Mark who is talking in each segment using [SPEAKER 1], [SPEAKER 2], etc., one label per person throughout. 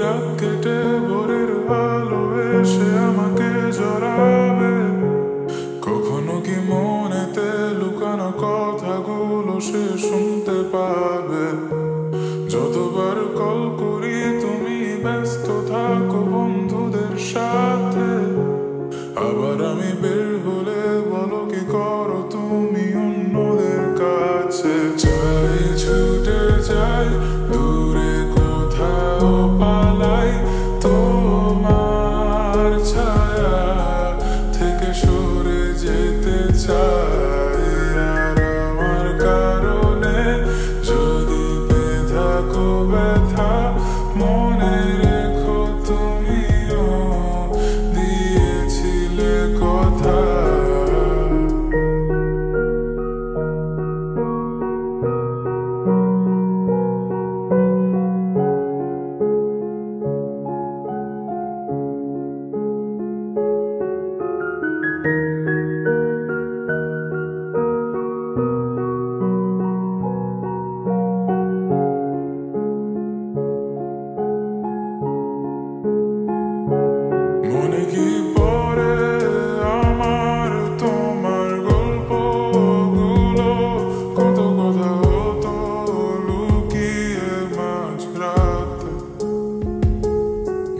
[SPEAKER 1] রাত কেটে ভোরের আলো এসে আমাকে জড়াবে। কখনো কি মনেতে লুকানো কথাগুলো সে শুনতে পাবে? যতবার কল করি তুমি ব্যস্ত থাকো বন্ধুদের সাথে, আবার আমি বের হলে বলো কি করো তুমি অন্যদের কাছে। চাই ছুটে যাই দূরে কোথাও পালাই তোমার ছায়া থেকে সরে যেতে চাই। আর আমার কারণে যদি পেয়ে থাকো ব্যথা মনে রেখো তুমিও দিয়েছিলে কথা। মনে কি পড়ে আমার তোমার গল্পগুলো? কত কথা হতো লুকিয়ে মাঝরাতে,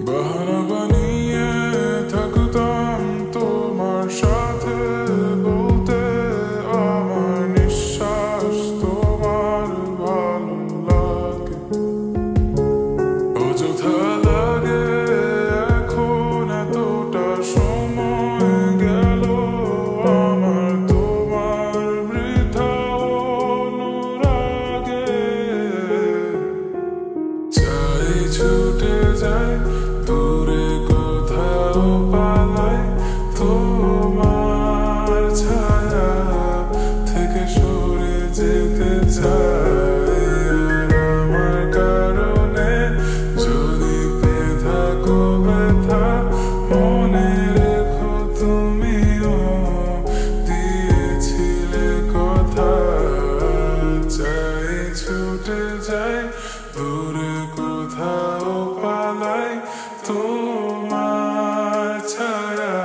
[SPEAKER 1] বাহানা বানিয়ে থাকতাম তোমার সাথে বলতে আমার নিঃশ্বাস তোমার ভালো লাগে। অযথা লাগে এখন এতটা সময় গেল আমার তোমার বৃথা অনুরাগে। চাই ছুটে যাই দূরে কোথাও পালাই তোমার ছায়া থেকে সরে যেতে চাই। আর আমার কারণে যদি পেয়ে থাকো ব্যথা মনে রেখো তুমিও দিয়েছিলে কথা। চাই ছুটে যাই দূরে কোথাও পালাই তোমার ছায়া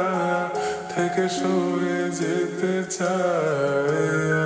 [SPEAKER 1] থেকে সরে যেতে চাই।